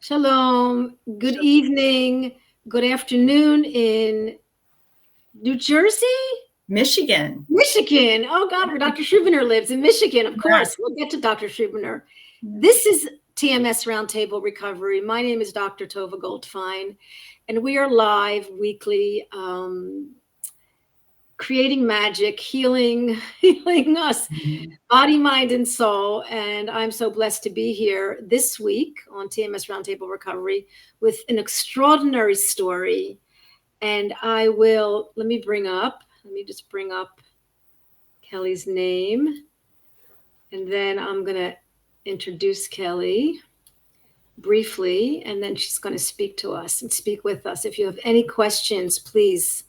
Shalom. Good evening. Good afternoon in New Jersey? Michigan. Oh, God, where Dr. Schubiner lives in Michigan, of course. Yes. We'll get to Dr. Schubiner. This is TMS Roundtable Recovery. My name is Dr. Tovah Goldfine, and we are live weekly, creating magic, healing us, body, mind, and soul. And I'm so blessed to be here this week on TMS Roundtable Recovery with an extraordinary story. And let me just bring up Kelley's name. And then I'm going to introduce Kelley briefly, and then she's going to speak to us and speak with us. If you have any questions, please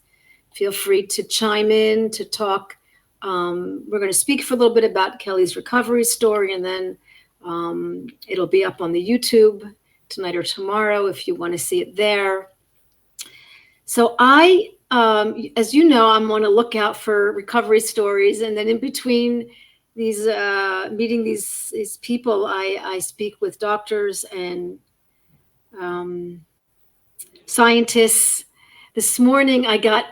feel free to chime in, to talk. We're going to speak for a little bit about Kelley's recovery story, and then it'll be up on the YouTube tonight or tomorrow if you want to see it there. So as you know, I'm on a lookout for recovery stories, and then in between these meeting these people, I speak with doctors and scientists. This morning, I got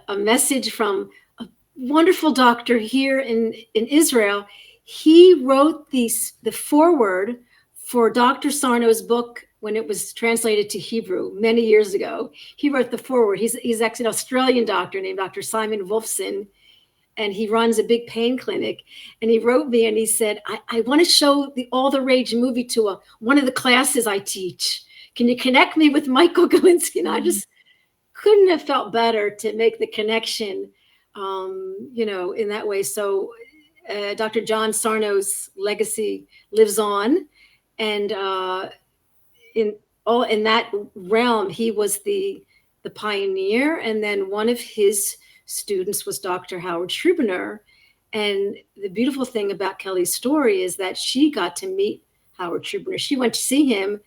a message from a wonderful doctor here in Israel. He wrote the foreword for Dr. Sarno's book when it was translated to Hebrew many years ago. He wrote the foreword. He's actually an Australian doctor named Dr. Simon Wolfson, and he runs a big pain clinic. And he wrote me and he said, I want to show the All the Rage movie to one of the classes I teach. Can you connect me with Michael Galinsky? And I just couldn't have felt better to make the connection, in that way. So Dr. John Sarno's legacy lives on. And in that realm, he was the pioneer. And then one of his students was Dr. Howard Schubiner. And the beautiful thing about Kelley's story is that she got to meet Howard Schubiner. She went to see him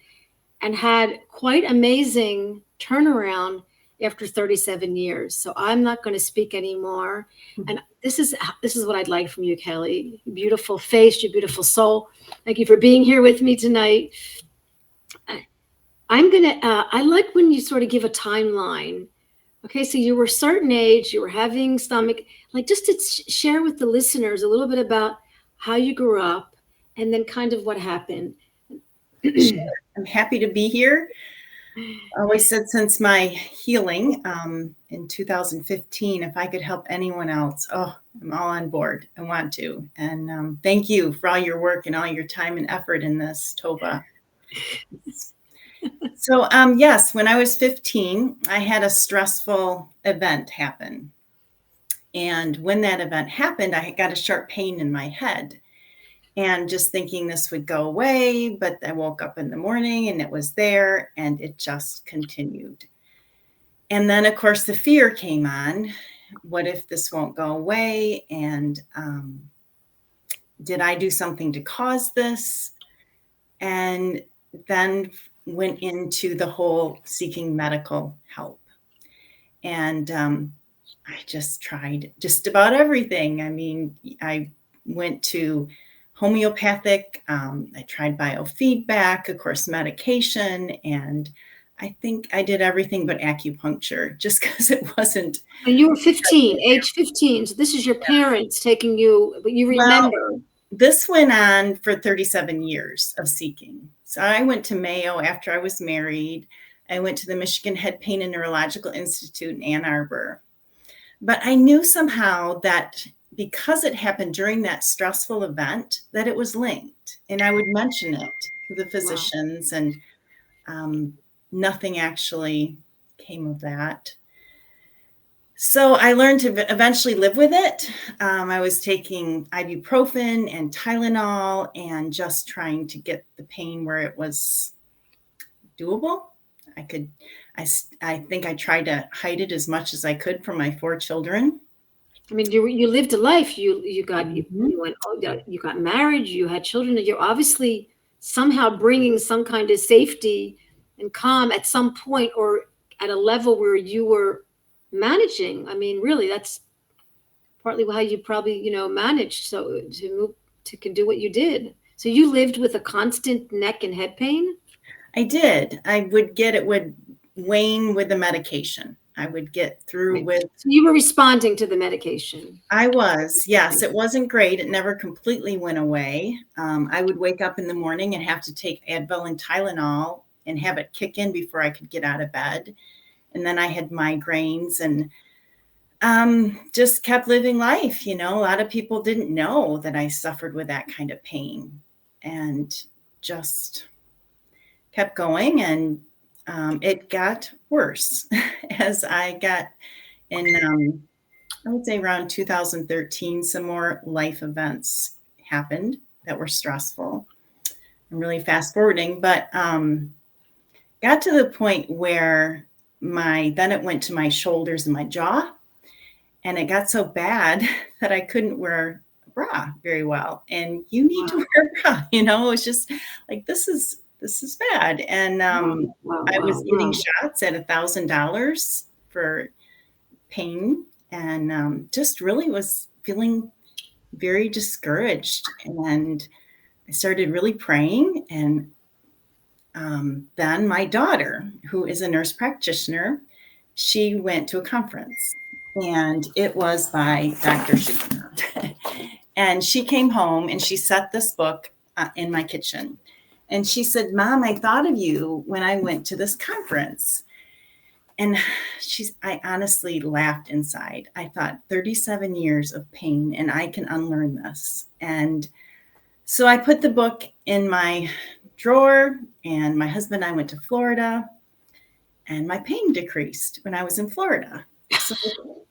and had quite amazing turnaround after 37 years. So I'm not going to speak anymore. And this is what I'd like from you, Kelley. Beautiful face, your beautiful soul. Thank you for being here with me tonight. I like when you sort of give a timeline. Okay, so you were a certain age, you were having stomach, just to share with the listeners a little bit about how you grew up and then kind of what happened. Sure. I'm happy to be here. I always said since my healing in 2015, if I could help anyone else, I'm all on board. I want to. And thank you for all your work and all your time and effort in this, Tovah. So, yes, when I was 15, I had a stressful event happen. And when that event happened, I got a sharp pain in my head. And just thinking this would go away, but I woke up in the morning and it was there and it just continued. And then, of course, the fear came on. What if this won't go away? And did I do something to cause this? And then went into the whole seeking medical help. And I just tried just about everything. I mean, I went to homeopathic, I tried biofeedback, of course, medication, and I think I did everything but acupuncture just because it wasn't. And you were 15, age 15. So this is your parents taking you, but you remember. Well, this went on for 37 years of seeking. So I went to Mayo after I was married. I went to the Michigan Head Pain and Neurological Institute in Ann Arbor. But I knew somehow that because it happened during that stressful event, that it was linked. And I would mention it to the physicians, and nothing actually came of that. So I learned to eventually live with it. I was taking ibuprofen and Tylenol and just trying to get the pain where it was doable. I think I tried to hide it as much as I could from my 4 children. I mean, you lived a life. You got married. You had children. You're obviously somehow bringing some kind of safety and calm at some point, or at a level where you were managing. I mean, really, that's partly how you probably managed so to can do what you did. So you lived with a constant neck and head pain. I did. It would wane with the medication. I would get through Right. with. So you were responding to the medication. I was, yes. It wasn't great. It never completely went away. I would wake up in the morning and have to take Advil and Tylenol and have it kick in before I could get out of bed. And then I had migraines and just kept living life. A lot of people didn't know that I suffered with that kind of pain, and just kept going. And it got worse as I got in, I would say around 2013, some more life events happened that were stressful. I'm really fast forwarding, but got to the point where then it went to my shoulders and my jaw. And it got so bad that I couldn't wear a bra very well. And you need to wear a bra, it was just like, this is bad. And I was getting shots at $1,000 for pain, and just really was feeling very discouraged. And I started really praying. And then my daughter, who is a nurse practitioner, she went to a conference. And it was by Dr. Schubiner. And she came home and she set this book in my kitchen. And she said, "Mom, I thought of you when I went to this conference." And I honestly laughed inside. I thought, 37 years of pain and I can unlearn this. And so I put the book in my drawer, and my husband and I went to Florida, and my pain decreased when I was in Florida. So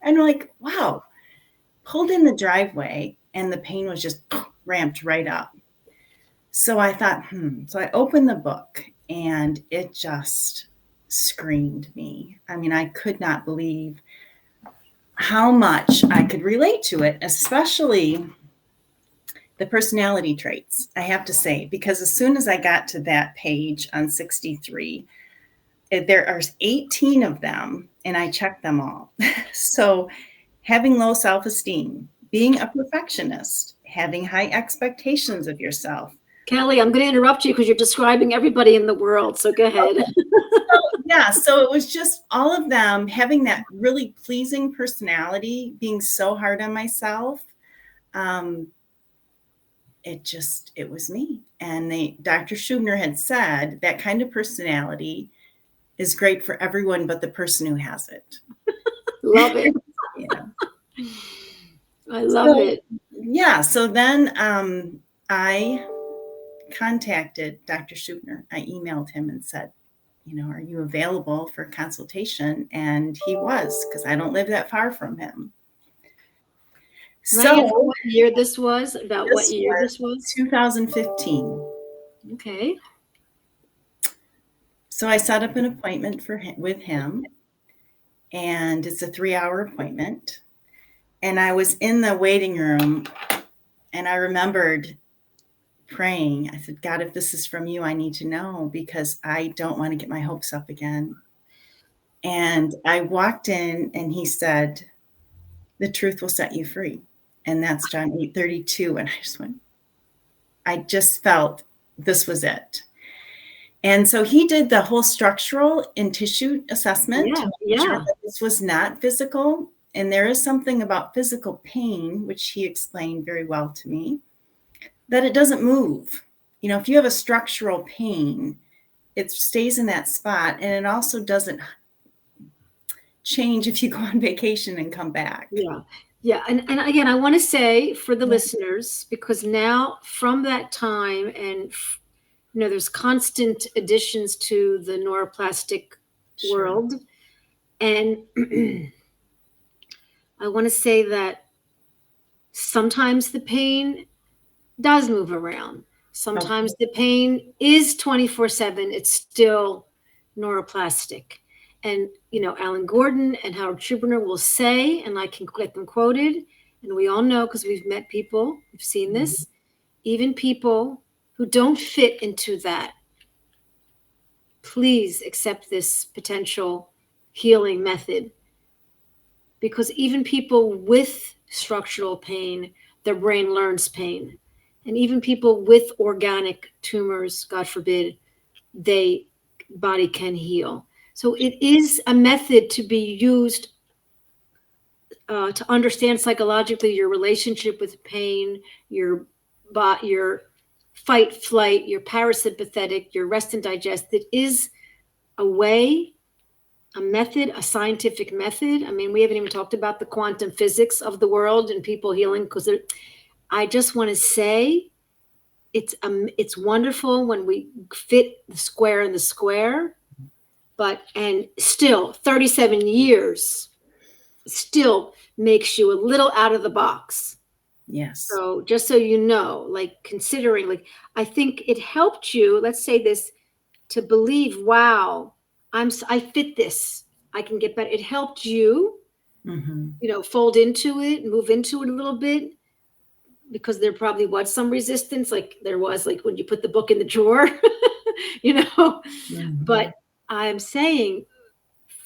I'm like, wow, pulled in the driveway and the pain was just ramped right up. So I thought, So I opened the book and it just screamed me. I mean, I could not believe how much I could relate to it, especially the personality traits, I have to say, because as soon as I got to that page on 63, there are 18 of them, and I checked them all. So having low self-esteem, being a perfectionist, having high expectations of yourself. Kelley, I'm going to interrupt you because you're describing everybody in the world. So go ahead. Okay. So it was just all of them having that really pleasing personality, being so hard on myself. It was me. And Dr. Schubiner had said that kind of personality is great for everyone but the person who has it. Love it. I love it. Yeah. So then I contacted Dr. Schubiner. I emailed him and said, are you available for consultation? And he was, because I don't live that far from him. So what year this was? About what year this was? 2015. Okay. So I set up an appointment with him, and it's a 3-hour appointment. And I was in the waiting room, and I remembered praying. I said, "God, if this is from you, I need to know, because I don't want to get my hopes up again." And I walked in, and he said, "The truth will set you free." And that's John 8:32. And I just felt this was it. And so he did the whole structural and tissue assessment. Yeah. This was not physical. And there is something about physical pain, which he explained very well to me, that it doesn't move. If you have a structural pain, it stays in that spot. And it also doesn't change if you go on vacation and come back. Yeah. Yeah. And again, I want to say for the listeners, because now from that time, and there's constant additions to the neuroplastic world. And I want to say that sometimes the pain does move around. Sometimes the pain is 24/7. It's still neuroplastic. And, Alan Gordon and Howard Schubiner will say, and I can get them quoted, and we all know because we've met people, we've seen this, even people who don't fit into that, please accept this potential healing method. Because even people with structural pain, their brain learns pain. And even people with organic tumors, God forbid, they body can heal. So it is a method to be used to understand psychologically your relationship with pain, your fight, flight, your parasympathetic, your rest and digest. It is a way, a method, a scientific method. I mean, we haven't even talked about the quantum physics of the world and people healing, because I just want to say it's wonderful when we fit the square in the square, and still 37 years still makes you a little out of the box. Yes. So just so you know, like considering, like, I think it helped you, let's say this, to believe, wow, I fit this. I can get better. It helped you, fold into it, move into it a little bit, because there probably was some resistance, like there was, like when you put the book in the drawer, But I'm saying,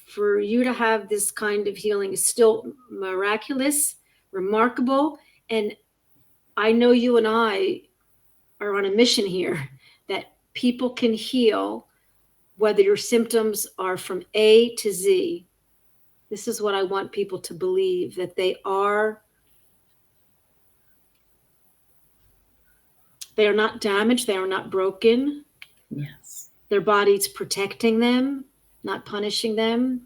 for you to have this kind of healing is still miraculous, remarkable. And I know you and I are on a mission here, that people can heal, whether your symptoms are from A to Z. This is what I want people to believe, that they are not damaged. They are not broken. Yes. Their body's protecting them, not punishing them.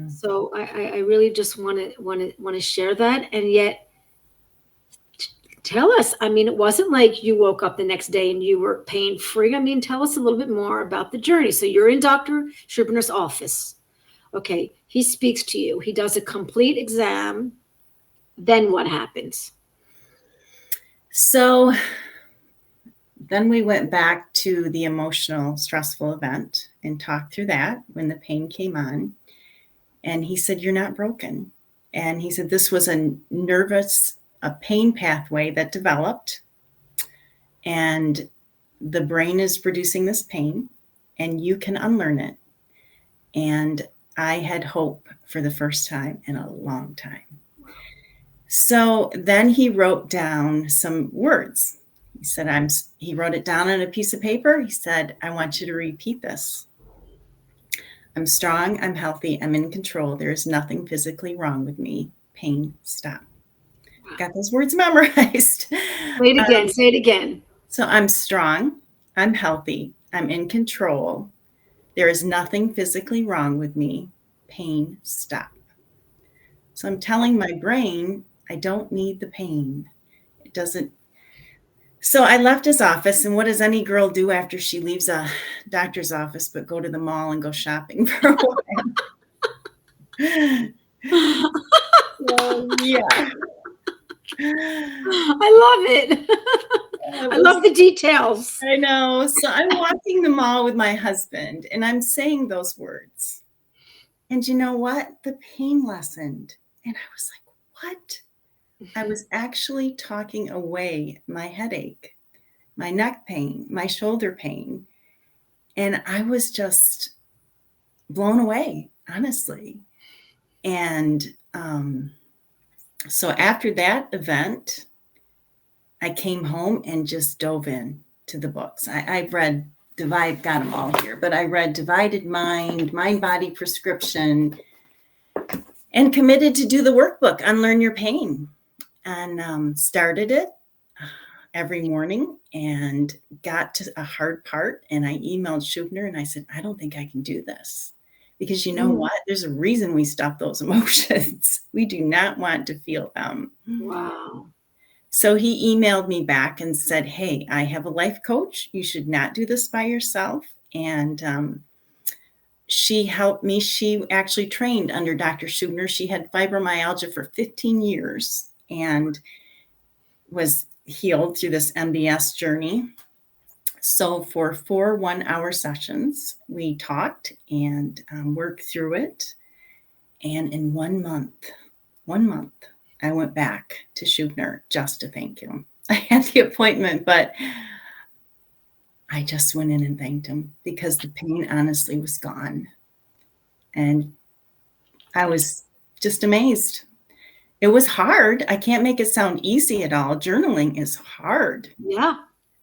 So I really just want to share that. And yet, tell us, I mean, it wasn't like you woke up the next day and you were pain free. I mean, tell us a little bit more about the journey. So you're in Dr. Schubiner's office. Okay. He speaks to you. He does a complete exam. Then what happens? So then we went back to the emotional, stressful event and talked through that when the pain came on. And he said, you're not broken. And he said, this was a pain pathway that developed. And the brain is producing this pain, and you can unlearn it. And I had hope for the first time in a long time. So then he wrote down some words. He said, he wrote it down on a piece of paper. He said, I want you to repeat this. I'm strong, I'm healthy, I'm in control. There is nothing physically wrong with me. Pain, stop. Got those words memorized. Say it again. So I'm strong, I'm healthy, I'm in control. There is nothing physically wrong with me. Pain, stop. So I'm telling my brain, I don't need the pain. It doesn't. So I left his office, and what does any girl do after she leaves a doctor's office but go to the mall and go shopping for a while? So, yeah. I love it. I love the details. I know. So I'm walking the mall with my husband, and I'm saying those words. And you know what? The pain lessened. And I was like, what? I was actually talking away my headache, my neck pain, my shoulder pain. And I was just blown away, honestly. And so after that event, I came home and just dove in to the books. I've read got them all here, but I read Divided Mind, Mind-Body Prescription, and committed to do the workbook, Unlearn Your Pain. And started it every morning and got to a hard part. And I emailed Schubiner and I said, I don't think I can do this. Because you know what? There's a reason we stop those emotions. We do not want to feel them. Wow. So he emailed me back and said, hey, I have a life coach. You should not do this by yourself. And she helped me. She actually trained under Dr. Schubiner. She had fibromyalgia for 15 years and was healed through this MBS journey. So for 4 1-hour sessions, we talked and worked through it. And in 1 month, I went back to Schubiner just to thank him. I had the appointment, but I just went in and thanked him because the pain honestly was gone. And I was just amazed. It was hard. I can't make it sound easy at all. Journaling is hard. Yeah.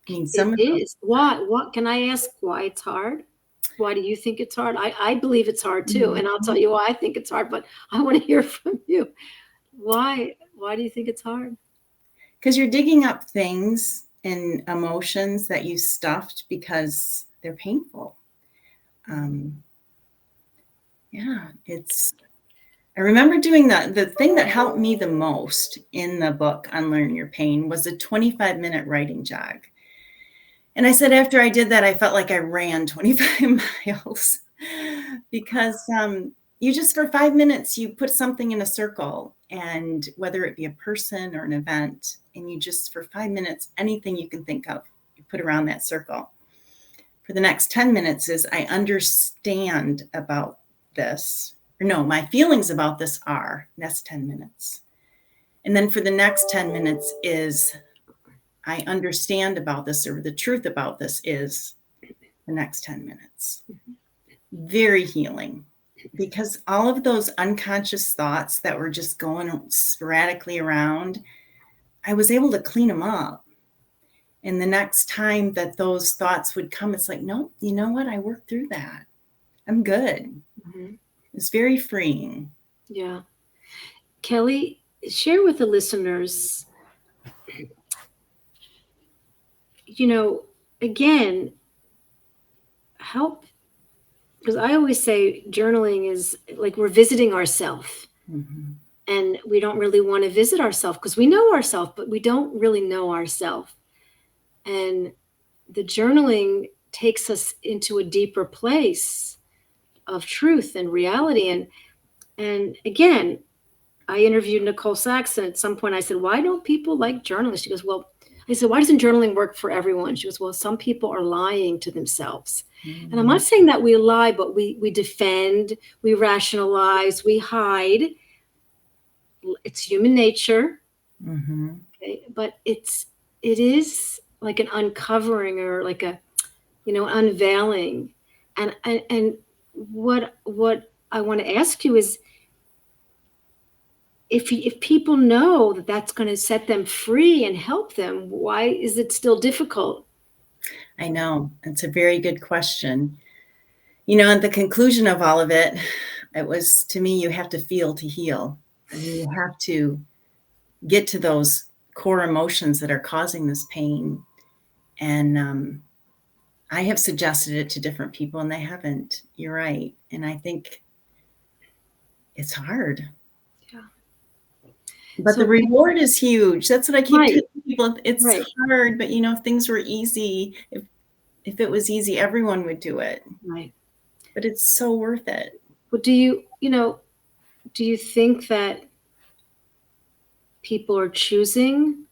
I mean, it is. What can I ask why it's hard? Why do you think it's hard? I believe it's hard too. And I'll tell you why I think it's hard, but I want to hear from you. Why do you think it's hard? Because you're digging up things and emotions that you stuffed because they're painful. I remember doing that. The thing that helped me the most in the book, Unlearn Your Pain, was a 25-minute writing jog. And I said, after I did that, I felt like I ran 25 miles because you just, for 5 minutes, you put something in a circle, and whether it be a person or an event, and you just, for 5 minutes, anything you can think of, you put around that circle. For the next 10 minutes is, I understand about this. Or no, my feelings about this are, that's 10 minutes. And then for the next 10 minutes is, I understand about this, or the truth about this is the next 10 minutes. Very healing, because all of those unconscious thoughts that were just going sporadically around, I was able to clean them up. And the next time that those thoughts would come, it's like, no, you know what? I worked through that. I'm good. It's very freeing. Yeah. Kelley, share with the listeners, again, help, because I always say journaling is like we're visiting ourselves. And we don't really want to visit ourselves because we know ourselves, but we don't really know ourselves. And the journaling takes us into a deeper place of truth and reality. And again, I interviewed Nicole Saxon. At some point I said, why don't people like journalists? She goes, well, I said, why doesn't journaling work for everyone? She goes, well, some people are lying to themselves. And I'm not saying that we lie, but we defend, we rationalize, we hide. It's human nature. Okay? But it is like an uncovering, or like a, unveiling. And what I want to ask you is, if people know that that's going to set them free and help them, why is it still difficult? I know. It's a very good question. And the conclusion of all of it, it was, to me, you have to feel to heal. I mean, you have to get to those core emotions that are causing this pain. And I have suggested it to different people and they haven't. You're right. And I think it's hard. Yeah. But the reward is huge. That's what I keep telling people. It's hard, but if things were easy, if it was easy, everyone would do it. Right. But it's so worth it. Well, do you think that people are choosing,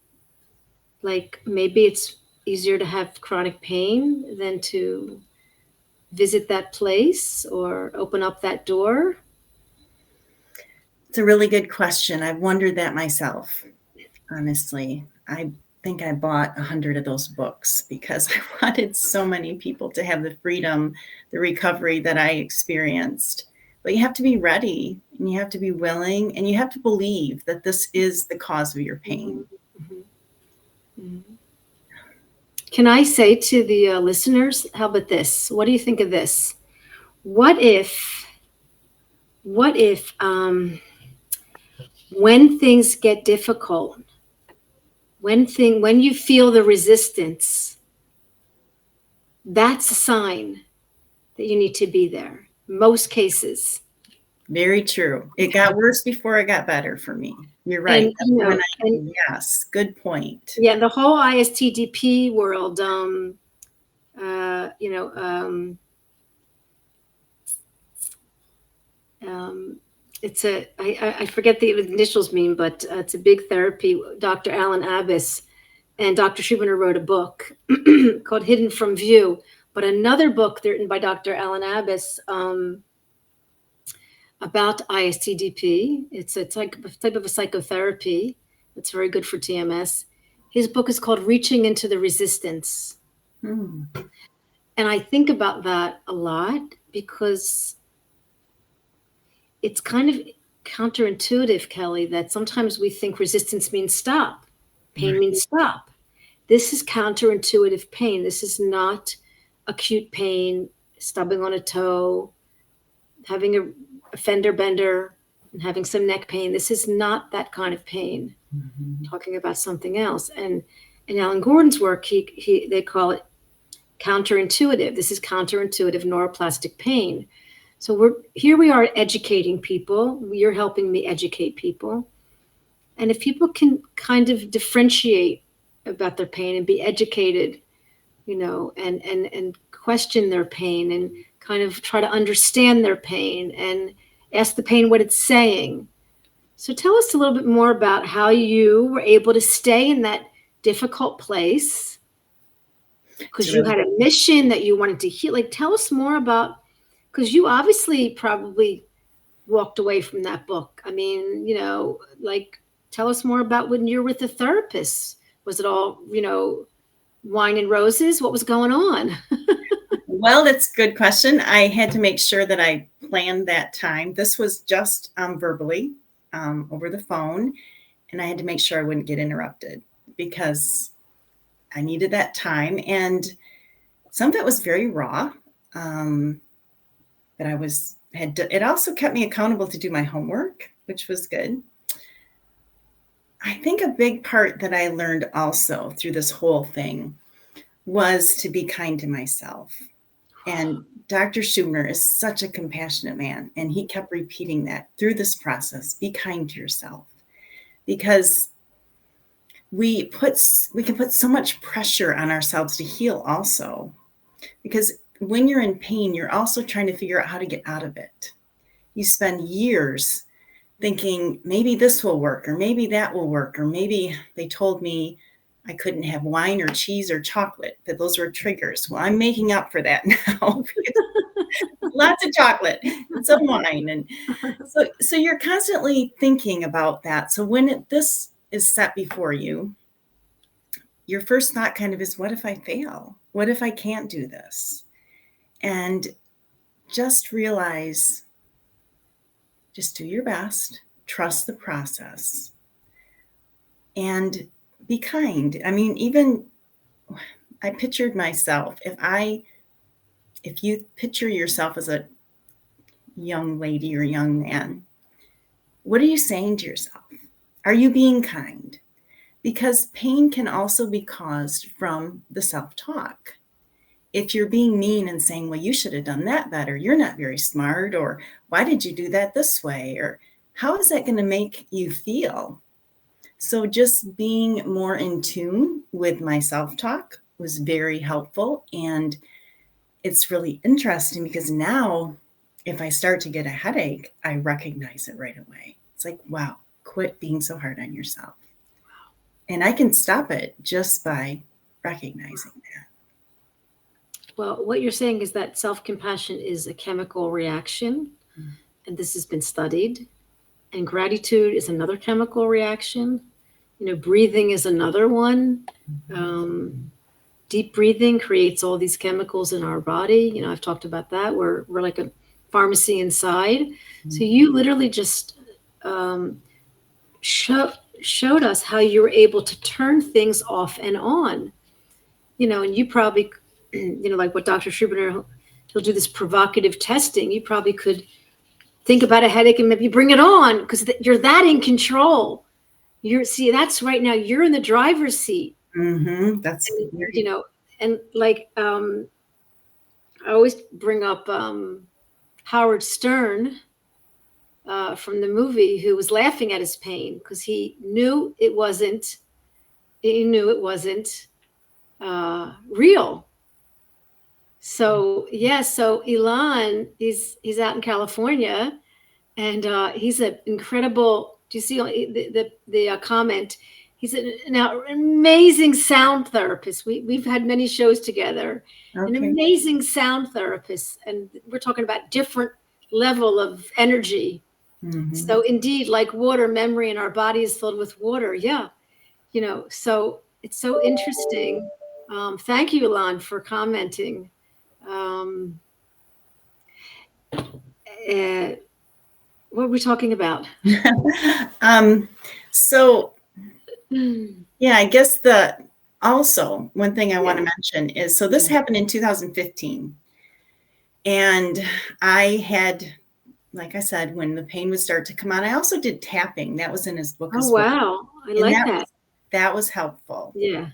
like, maybe it's easier to have chronic pain than to visit that place or open up that door? It's a really good question. I've wondered that myself, honestly. I think I bought 100 of those books because I wanted so many people to have the freedom, the recovery that I experienced. But you have to be ready, and you have to be willing, and you have to believe that this is the cause of your pain. Can I say to the listeners, how about this? What do you think of this? What if when things get difficult, when you feel the resistance, that's a sign that you need to be there. Most cases. Very true. It got worse before it got better for me. You're right. Yes, good point. Yeah, the whole ISTDP world, it's I forget the initials mean, but it's a big therapy. Dr. Alan Abbas and Dr. Schubiner wrote a book called Hidden from View, but another book written by Dr. Alan Abbas about ISTDP. It's like a type of a psychotherapy. It's very good for TMS. His book is called Reaching into the Resistance. And I think about that a lot because it's kind of counterintuitive, Kelley, that sometimes we think resistance means stop. Pain means stop. This is counterintuitive pain. This is not acute pain, stubbing on a toe, having a fender bender, and having some neck pain. This is not that kind of pain. Mm-hmm. Talking about something else. And in Alan Gordon's work, they call it counterintuitive. This is counterintuitive neuroplastic pain. So we are educating people. You're helping me educate people. And if people can kind of differentiate about their pain and be educated, and question their pain and kind of try to understand their pain and ask the pain what it's saying. So tell us a little bit more about how you were able to stay in that difficult place, because you had a mission that you wanted to heal. Like, tell us more about, because you obviously probably walked away from that book. I mean, tell us more about when you're with the therapist. Was it all, wine and roses? What was going on? Well, that's a good question. I had to make sure that I planned that time. This was just verbally over the phone, and I had to make sure I wouldn't get interrupted because I needed that time. And some of it was very raw, but it also kept me accountable to do my homework, which was good. I think a big part that I learned also through this whole thing was to be kind to myself. And Dr. Schubiner is such a compassionate man. And he kept repeating that through this process: be kind to yourself, because we can put so much pressure on ourselves to heal also, because when you're in pain, you're also trying to figure out how to get out of it. You spend years thinking maybe this will work, or maybe that will work, or maybe they told me I couldn't have wine or cheese or chocolate, that those were triggers. Well, I'm making up for that now. Lots of chocolate and some wine. And so you're constantly thinking about that. So when this is set before you, your first thought kind of is, what if I fail? What if I can't do this? And just realize, just do your best, trust the process, and be kind. I mean, even I pictured myself, if you picture yourself as a young lady or young man, what are you saying to yourself? Are you being kind? Because pain can also be caused from the self-talk. If you're being mean and saying, well, you should have done that better, you're not very smart, or why did you do that this way, or how is that going to make you feel? So just being more in tune with my self-talk was very helpful. And it's really interesting because now if I start to get a headache, I recognize it right away. It's like, wow, quit being so hard on yourself. And I can stop it just by recognizing that. Well, what you're saying is that self-compassion is a chemical reaction, and this has been studied. And gratitude is another chemical reaction. Breathing is another one. Deep breathing creates all these chemicals in our body. I've talked about that. We're like a pharmacy inside. Mm-hmm. So you literally just showed us how you were able to turn things off and on. And you probably, like what Dr. Schubiner, he'll do this provocative testing. You probably could think about a headache and maybe bring it on, because you're that in control. That's right now, you're in the driver's seat. Mm-hmm. That's, and like, I always bring up Howard Stern from the movie, who was laughing at his pain because he knew it wasn't real. So so Elon, he's out in California, and he's an incredible. Do you see the comment? He's an amazing sound therapist. We've had many shows together. Okay. An amazing sound therapist, and we're talking about different level of energy. Mm-hmm. So indeed, like water, memory in our body is filled with water. Yeah, so it's so interesting. Thank you, Elon, for commenting. What are we talking about? So, yeah, I guess also one thing I want to mention is, so this happened in 2015. And I had, like I said, when the pain would start to come on, I also did tapping. That was in his book Oh, as well. wow. I And like that. that was helpful. Yeah.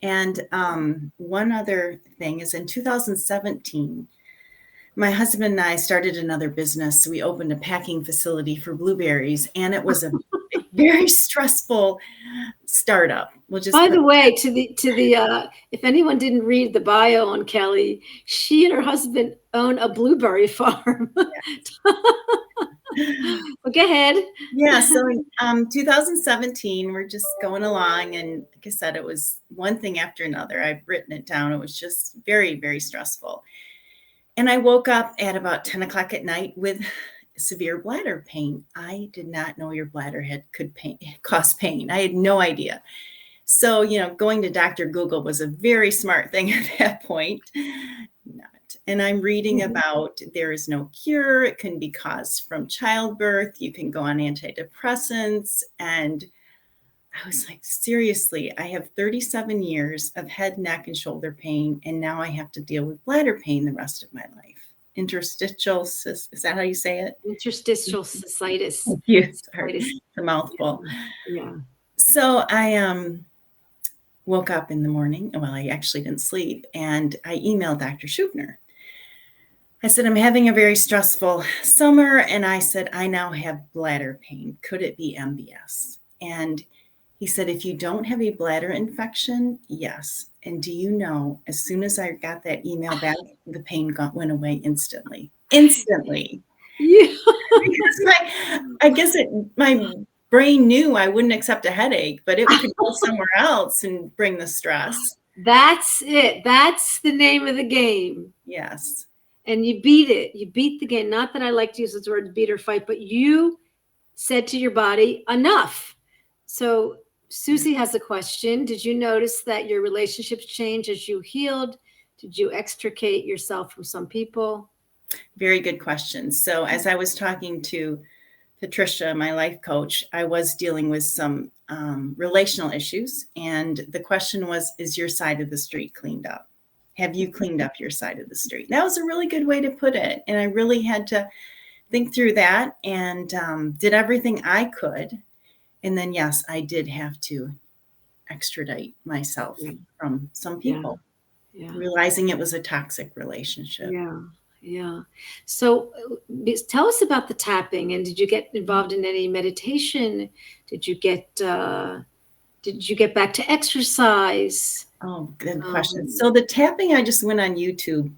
And one other thing is in 2017, my husband and I started another business. We opened a packing facility for blueberries, and it was a very stressful startup. We'll just By put the way, if anyone didn't read the bio on Kelley, she and her husband own a blueberry farm. Well, go ahead. Yeah, so in 2017, we're just going along, and like I said, it was one thing after another. I've written it down. It was just very, very stressful. And I woke up at about 10 o'clock at night with severe bladder pain. I did not know your bladder could cause pain. I had no idea. So, going to Dr. Google was a very smart thing at that point. Not. And I'm reading about there is no cure. It can be caused from childbirth. You can go on antidepressants. And I was like, seriously, I have 37 years of head, neck, and shoulder pain. And now I have to deal with bladder pain the rest of my life. Interstitial, is that how you say it? Interstitial cystitis. Yes, it's a mouthful. Yeah. So I woke up in the morning. Well, I actually didn't sleep. And I emailed Dr. Schubiner. I said, I'm having a very stressful summer. And I said, I now have bladder pain. Could it be MBS? And he said, if you don't have a bladder infection, yes. And do you know, as soon as I got that email back, the pain went away instantly. Instantly. Yeah. Because I guess my brain knew I wouldn't accept a headache, but it could go somewhere else and bring the stress. That's it. That's the name of the game. Yes. And you beat it. You beat the game. Not that I like to use the word beat or fight, but you said to your body, enough. So Susie has a question. Did you notice that your relationships changed as you healed? Did you extricate yourself from some people? Very good question. So as I was talking to Patricia, my life coach, I was dealing with some relational issues. And the question was, is your side of the street cleaned up? Have you cleaned up your side of the street? That was a really good way to put it. And I really had to think through that and did everything I could. And then, yes, I did have to extradite myself from some people, realizing it was a toxic relationship. Yeah. So tell us about the tapping. And did you get involved in any meditation? Did you get back to exercise? Oh, good question. So the tapping, I just went on YouTube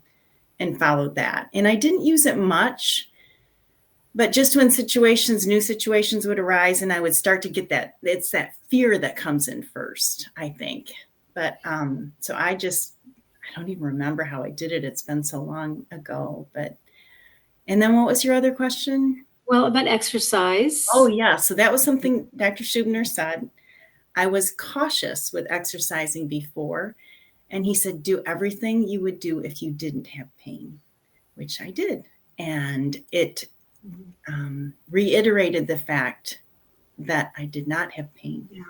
and followed that. And I didn't use it much, but just when new situations would arise and I would start to get that, it's that fear that comes in first, I think. But so I don't even remember how I did it. It's been so long ago, and then what was your other question? Well, about exercise. Oh yeah. So that was something Dr. Schubiner said. I was cautious with exercising before, and he said, do everything you would do if you didn't have pain, which I did. And it reiterated the fact that I did not have pain. Yeah.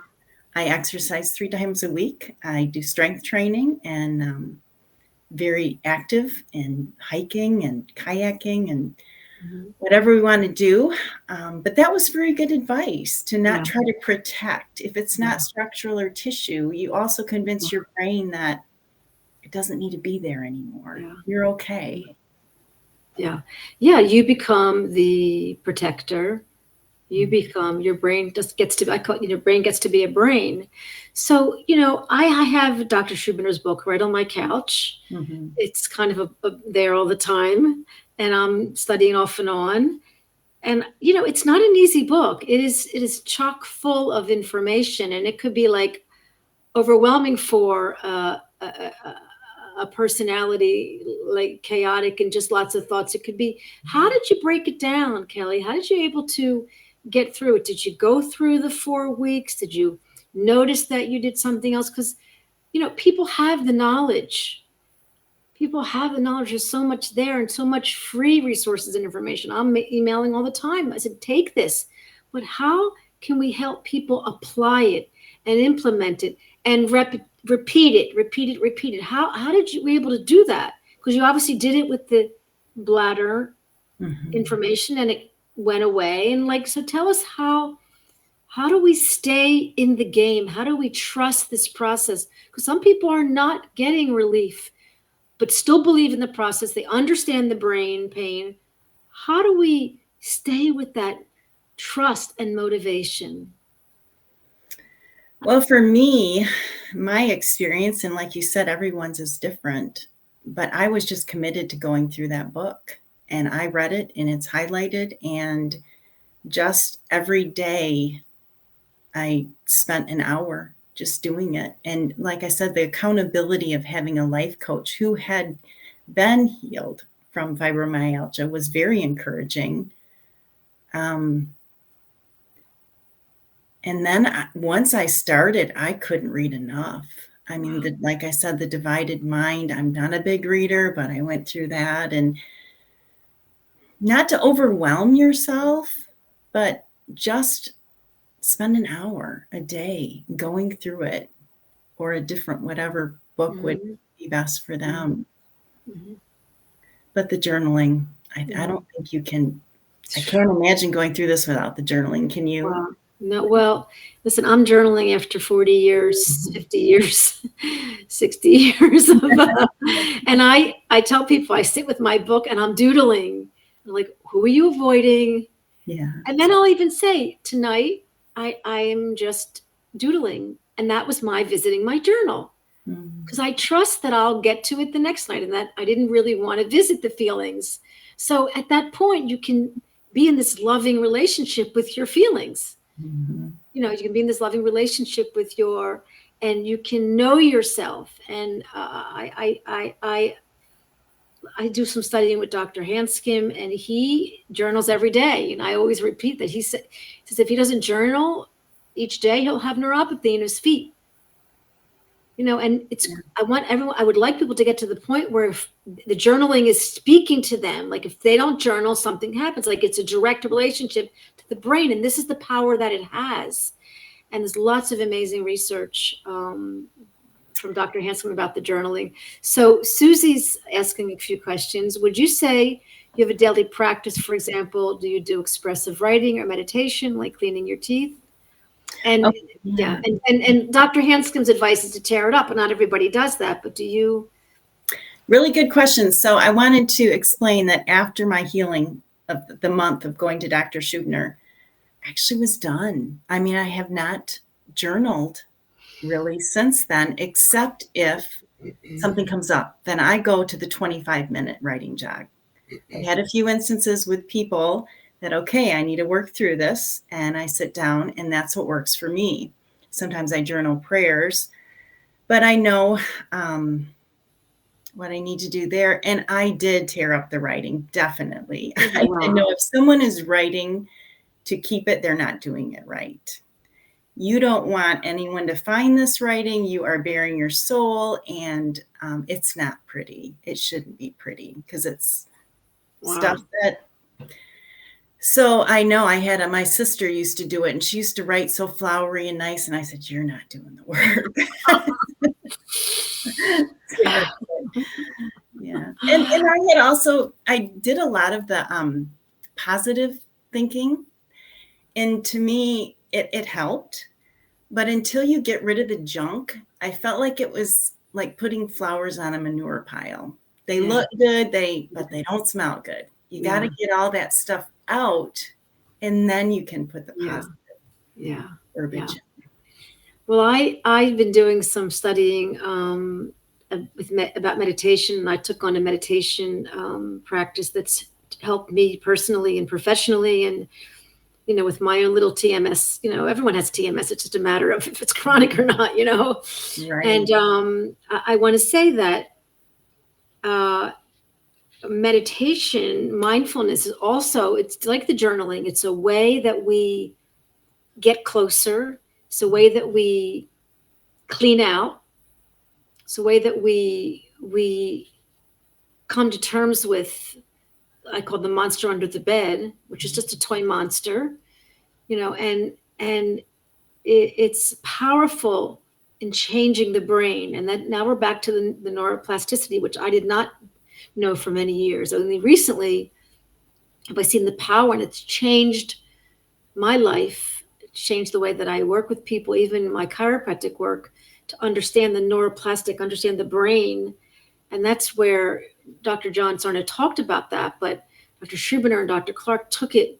I exercise 3 times a week. I do strength training and very active in hiking and kayaking and whatever we want to do. But that was very good advice to not try to protect. If it's not structural or tissue, you also convince your brain that it doesn't need to be there anymore. Yeah. You're okay. Yeah. You become the protector. You become, your brain just gets to, I call it, your brain gets to be a brain. So, I have Dr. Schubiner's book right on my couch. It's kind of there all the time. And I'm studying off and on. And, it's not an easy book. It is chock full of information. And it could be like overwhelming for a personality, like chaotic and just lots of thoughts. It could be, how did you break it down, Kelley? How did you able to get through it? Did you go through the 4 weeks? Did you notice that you did something else? Because, people have the knowledge. There's so much there and so much free resources and information. I'm emailing all the time. I said, take this. But how can we help people apply it and implement it and repeat it? How did you be able to do that? Because you obviously did it with the bladder information and it went away. And like, so tell us how do we stay in the game? How do we trust this process? Because some people are not getting relief, but still believe in the process. They understand the brain pain. How do we stay with that trust and motivation? Well, for me, my experience, and like you said, everyone's is different, but I was just committed to going through that book, and I read it and it's highlighted, and just every day I spent an hour just doing it. And like I said, the accountability of having a life coach who had been healed from fibromyalgia was very encouraging. And then once I started, I couldn't read enough. I mean, like I said, the divided mind, I'm not a big reader, but I went through that. And not to overwhelm yourself, but just spend an hour a day going through it, or a different, whatever book would be best for them. But the journaling, I don't think you can, I can't imagine going through this without the journaling. Can you? Wow. No, well, listen, I'm journaling after 40 years, 50 years, 60 years. And I tell people, I sit with my book and I'm doodling. I'm like, who are you avoiding? Yeah. And then I'll even say, tonight, I am just doodling. And that was my visiting my journal. Because I trust that I'll get to it the next night and that I didn't really want to visit the feelings. So at that point, you can be in this loving relationship with your feelings. You know, you can be in this loving relationship with and you can know yourself. And I do some studying with Dr. Hanscom, and he journals every day. And I always repeat that. He says if he doesn't journal each day, he'll have neuropathy in his feet. You know, and I would like people to get to the point where if the journaling is speaking to them, like if they don't journal, something happens, like it's a direct relationship to the brain. And this is the power that it has. And there's lots of amazing research from Dr. Hanscom about the journaling. So Susie's asking a few questions. Would you say you have a daily practice? For example, do you do expressive writing or meditation, like cleaning your teeth? And and Dr. Hanscom's advice is to tear it up, and not everybody does that. But do you? Really good question. So I wanted to explain that after my healing of the month of going to Dr. Schubiner, actually was done. I mean, I have not journaled really since then, except if something comes up. Then I go to the 25-minute writing jog. I had a few instances with people that, okay, I need to work through this, and I sit down, and that's what works for me. Sometimes I journal prayers, but I know what I need to do there. And I did tear up the writing, definitely. Wow. I know if someone is writing to keep it, they're not doing it right. You don't want anyone to find this writing. You are bearing your soul, and it's not pretty. It shouldn't be pretty because it's stuff that. So I know I had my sister used to do it, and she used to write so flowery and nice. And I said, "You're not doing the work." Yeah. And I did a lot of the positive thinking. And to me, it helped. But until you get rid of the junk, I felt like it was like putting flowers on a manure pile. They look good, but they don't smell good. You got to get all that stuff out, and then you can put the positive verbiage in. Well, I've been doing some studying about meditation, and I took on a meditation practice that's helped me personally and professionally, and you know, with my own little TMS. You know, everyone has TMS. It's just a matter of if it's chronic or not. You know, right. And I want to say that meditation, mindfulness is also, it's like the journaling. It's a way that we get closer. It's a way that we clean out. It's a way that we come to terms with, I call the monster under the bed, which is just a toy monster, you know, and it's powerful in changing the brain. And then now we're back to the neuroplasticity, which I did not know for many years. Only recently have I seen the power, and it's changed my life. It's changed the way that I work with people, even my chiropractic work, to understand the neuroplastic, understand the brain. And that's where Dr. John Sarna talked about that, but Dr. Schubiner and Dr. Clark took it,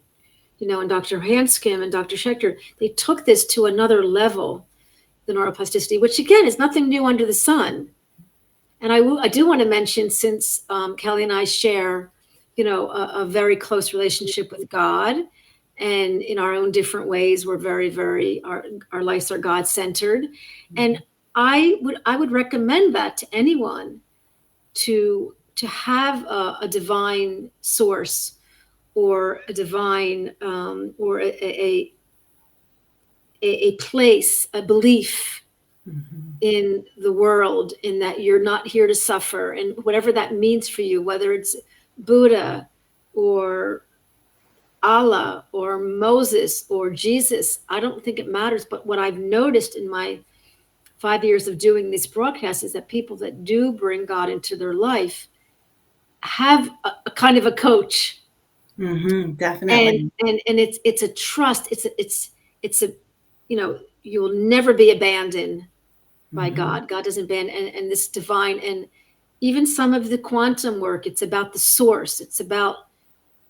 and Dr. Hanscom and Dr. Schechter, they took this to another level, the neuroplasticity, which again is nothing new under the sun. And I do want to mention, since Kelley and I share, a very close relationship with God, and in our own different ways, we're very, very, our lives are God-centered. And I would recommend that to anyone, to have a divine source, or a divine, or a place, a belief in the world, in that you're not here to suffer, and whatever that means for you, whether it's Buddha or Allah or Moses or Jesus, I don't think it matters. But what I've noticed in my 5 years of doing these broadcasts is that people that do bring God into their life have a kind of a coach. Definitely. And it's a trust. It's a, you will never be abandoned by God. God doesn't abandon, and this divine, and even some of the quantum work, it's about the source. It's about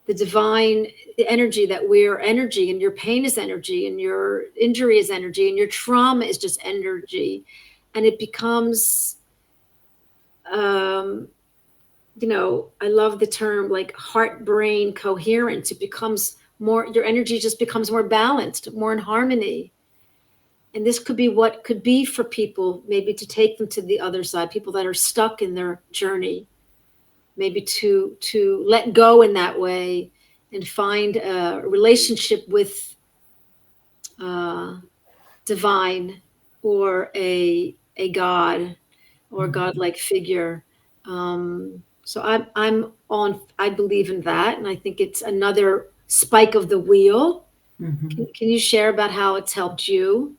the divine energy, that we're energy, and your pain is energy, and your injury is energy, and your trauma is just energy. And it becomes, I love the term like heart-brain coherence. It becomes more, your energy just becomes more balanced, more in harmony. And this could be what could be for people, maybe to take them to the other side, people that are stuck in their journey, maybe to let go in that way and find a relationship with divine, or a God, or godlike figure. So I believe in that, and I think it's another spike of the wheel. Can you share about how it's helped you,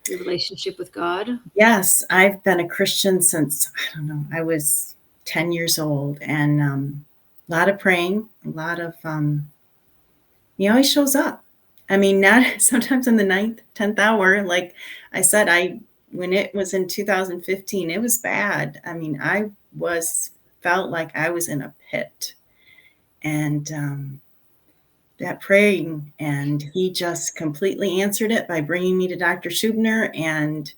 your relationship with God? Yes, I've been a Christian since, I don't know, I was 10 years old, and a lot of praying, a lot of, he always shows up. I mean, not sometimes in the 9th, 10th hour. Like I said, when it was in 2015, it was bad. I mean, felt like I was in a pit, and that praying, and he just completely answered it by bringing me to Dr. Schubiner, and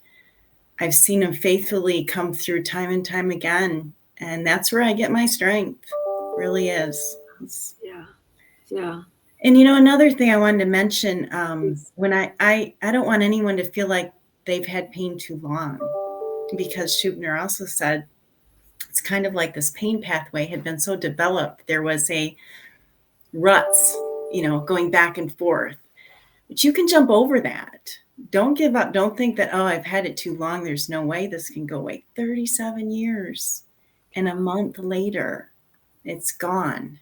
I've seen him faithfully come through time and time again. And that's where I get my strength. It really is. Yeah. And, another thing I wanted to mention, when I don't want anyone to feel like they've had pain too long, because Schubiner also said it's kind of like this pain pathway had been so developed. There was a ruts, going back and forth, but you can jump over that. Don't give up. Don't think that, I've had it too long, there's no way this can go away. 37 years and a month later, it's gone.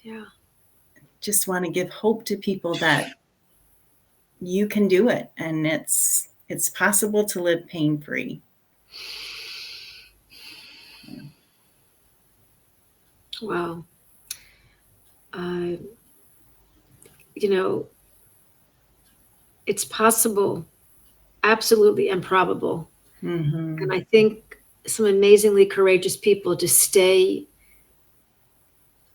Yeah. Just want to give hope to people that you can do it, and it's possible to live pain-free. Wow. It's possible, absolutely, and probable. And I think some amazingly courageous people just stay,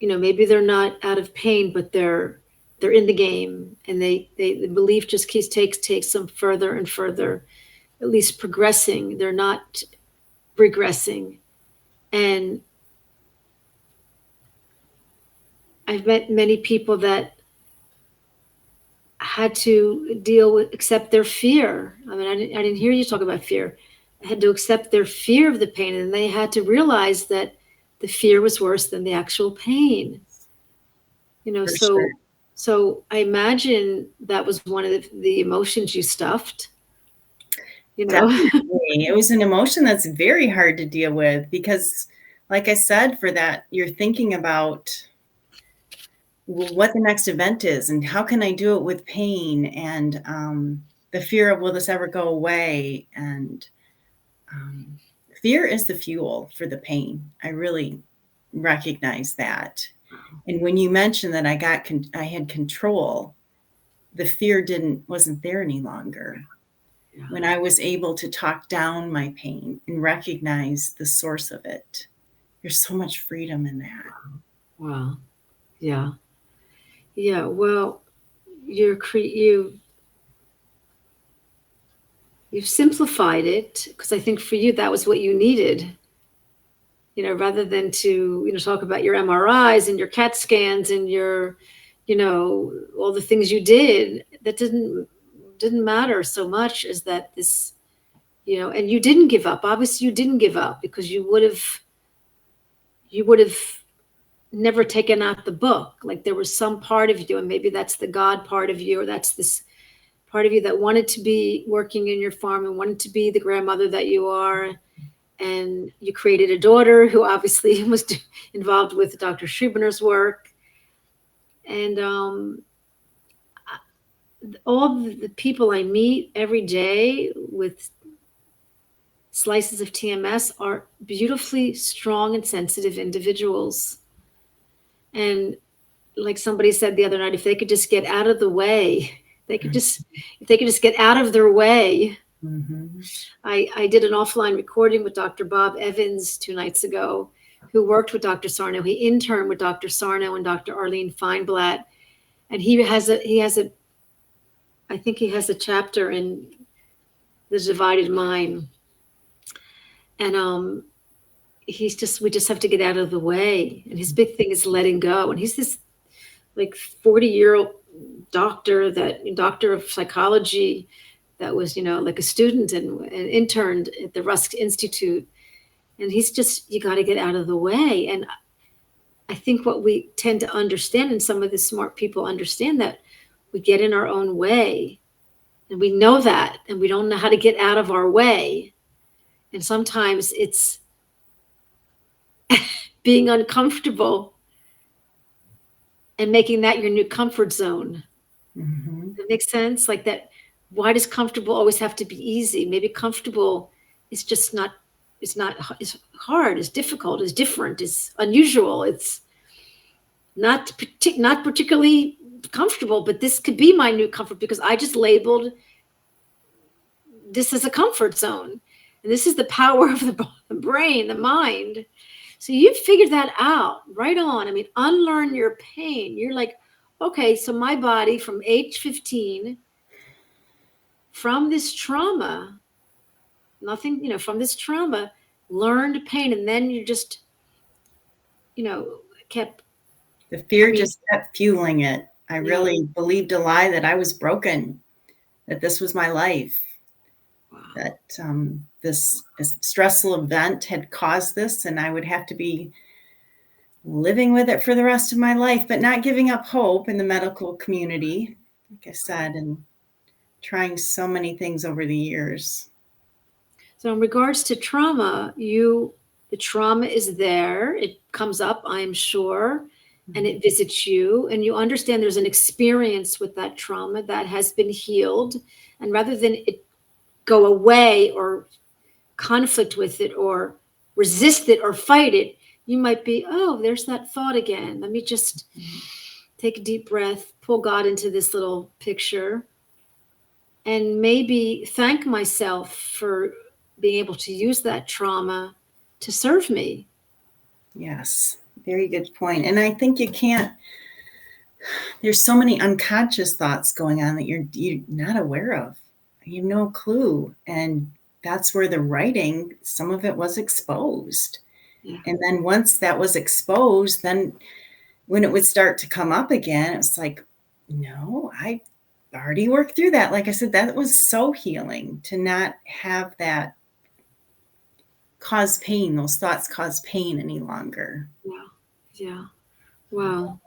maybe they're not out of pain, but they're in the game, and the belief just takes them further and further, at least progressing. They're not regressing. And I've met many people that had to accept their fear. I mean, I didn't hear you talk about fear. I had to accept their fear of the pain, and they had to realize that the fear was worse than the actual pain. So I imagine that was one of the emotions you stuffed. Definitely. It was an emotion that's very hard to deal with, because, like I said, for that, you're thinking about what the next event is, and how can I do it with pain, and the fear of, will this ever go away? And fear is the fuel for the pain. I really recognize that. And when you mentioned that I had control, the fear wasn't there any longer. Yeah. When I was able to talk down my pain and recognize the source of it, there's so much freedom in that. Wow. Yeah. Yeah. Well, you've simplified it, because I think for you that was what you needed. Rather than to talk about your MRIs and your CAT scans and your all the things you did, that didn't matter so much as that this, and you didn't give up. Obviously you didn't give up, because you would have never taken out the book. Like there was some part of you, and maybe that's the God part of you, or that's this part of you that wanted to be working in your farm and wanted to be the grandmother that you are. And you created a daughter who obviously was involved with Dr. Schubiner's work. And all the people I meet every day with slices of TMS are beautifully strong and sensitive individuals. And like somebody said the other night, if they could just get out of the way, if they could just get out of their way. Mm-hmm. I did an offline recording with Dr. Bob Evans 2 nights ago, who worked with Dr. Sarno. He interned with Dr. Sarno and Dr. Arlene Feinblatt. And I think he has a chapter in The Divided Mind. And we just have to get out of the way. And his big thing is letting go. And he's this like 40-year-old doctor of psychology that was, like a student and interned at the Rusk Institute. And he's just, you got to get out of the way. And I think what we tend to understand, and some of the smart people understand, that we get in our own way, and we know that, and we don't know how to get out of our way. And sometimes it's being uncomfortable and making that your new comfort zone. Mm-hmm. That makes sense? Like that. Why does comfortable always have to be easy? Maybe comfortable is just not, it's hard, it's difficult, it's different, it's unusual, it's not particularly comfortable, but this could be my new comfort because I just labeled this as a comfort zone. And this is the power of the brain, the mind. So you figured that out right on. I mean, unlearn your pain. You're like, okay, so my body from age 15, from this trauma, from this trauma, learned pain. And then you just, kept. The fear just kept fueling it. I really believed a lie that I was broken, that this was my life, that this stressful event had caused this, and I would have to be living with it for the rest of my life, but not giving up hope in the medical community, like I said, and trying so many things over the years. So in regards to trauma, the trauma is there. It comes up, I'm sure, and it visits you, and you understand there's an experience with that trauma that has been healed. And rather than it go away or conflict with it or resist it or fight it, you might be, oh, there's that thought again. Let me just take a deep breath, pull God into this little picture, and maybe thank myself for being able to use that trauma to serve me. Yes, very good point. And I think there's so many unconscious thoughts going on that you're not aware of. You have no clue. And that's where the writing, some of it was exposed. Yeah. And then once that was exposed, then when it would start to come up again, it's like, no, I already worked through that. Like I said, that was so healing to not have that cause pain, those thoughts cause pain any longer. Yeah. Wow.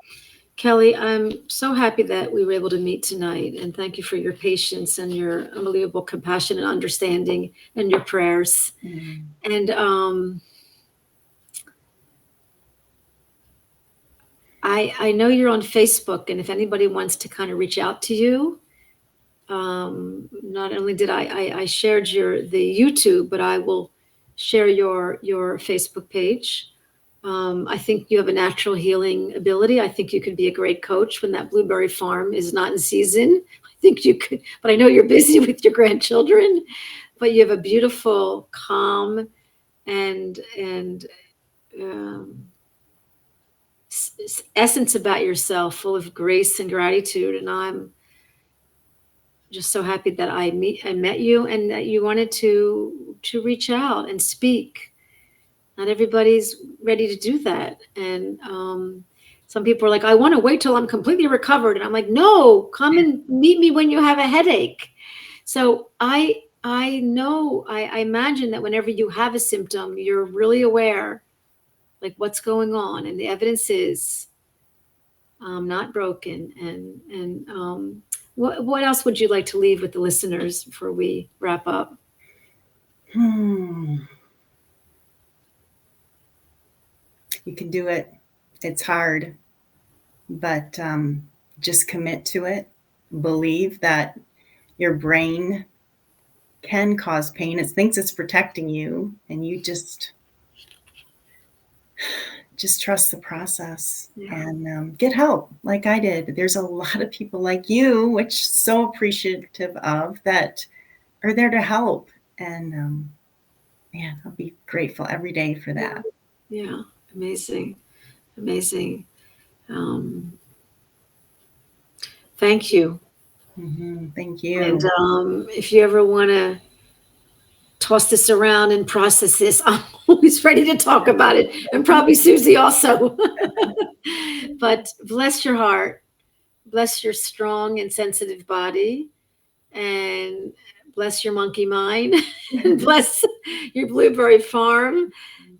Kelley, I'm so happy that we were able to meet tonight, and thank you for your patience and your unbelievable compassion and understanding and your prayers. Mm. And I know you're on Facebook, and if anybody wants to kind of reach out to you, not only did I shared the YouTube, but I will share your Facebook page. I think you have a natural healing ability. I think you could be a great coach when that blueberry farm is not in season. I think you could, but I know you're busy with your grandchildren, but you have a beautiful, calm, and essence about yourself, full of grace and gratitude. And I'm just so happy that I met you, and that you wanted to reach out and speak. Not everybody's ready to do that. And some people are like, I want to wait till I'm completely recovered. And I'm like, no, come and meet me when you have a headache. So I know, I imagine that whenever you have a symptom, you're really aware, like, what's going on. And the evidence is not broken. And what else would you like to leave with the listeners before we wrap up? You can do it. It's hard, but just commit to it. Believe that your brain can cause pain. It thinks it's protecting you, and you just trust the process. Yeah. And get help like I did. There's a lot of people like you, which so appreciative of, that are there to help. And man, I'll be grateful every day for that. Yeah. Amazing. Thank you. Mm-hmm. Thank you. And if you ever want to toss this around and process this, I'm always ready to talk about it, and probably Susie also. But bless your heart, bless your strong and sensitive body, and bless your monkey mind, and bless your blueberry farm.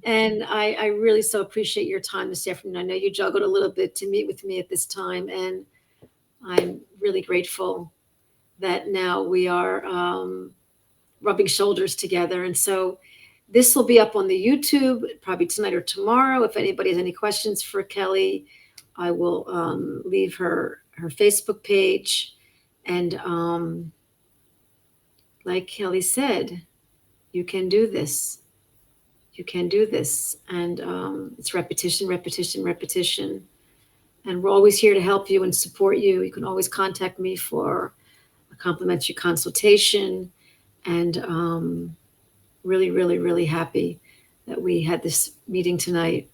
And I really so appreciate your time this afternoon. I know you juggled a little bit to meet with me at this time, and I'm really grateful that now we are rubbing shoulders together. And so this will be up on the YouTube probably tonight or tomorrow. If anybody has any questions for Kelley, I will leave her Facebook page. And like Kelley said, you can do this. You can do this. And it's repetition. And we're always here to help you and support you. You can always contact me for a complimentary consultation. And really, really, really happy that we had this meeting tonight.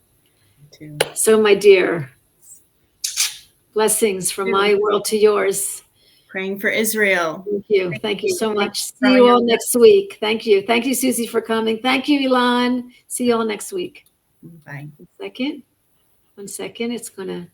Me too. So, my dear, blessings from my world to yours. Praying for Israel. Thank you. Thank you so much. See you all next week. Thank you. Thank you, Susie, for coming. Thank you, Elon. See you all next week. Bye. 1 second. It's going to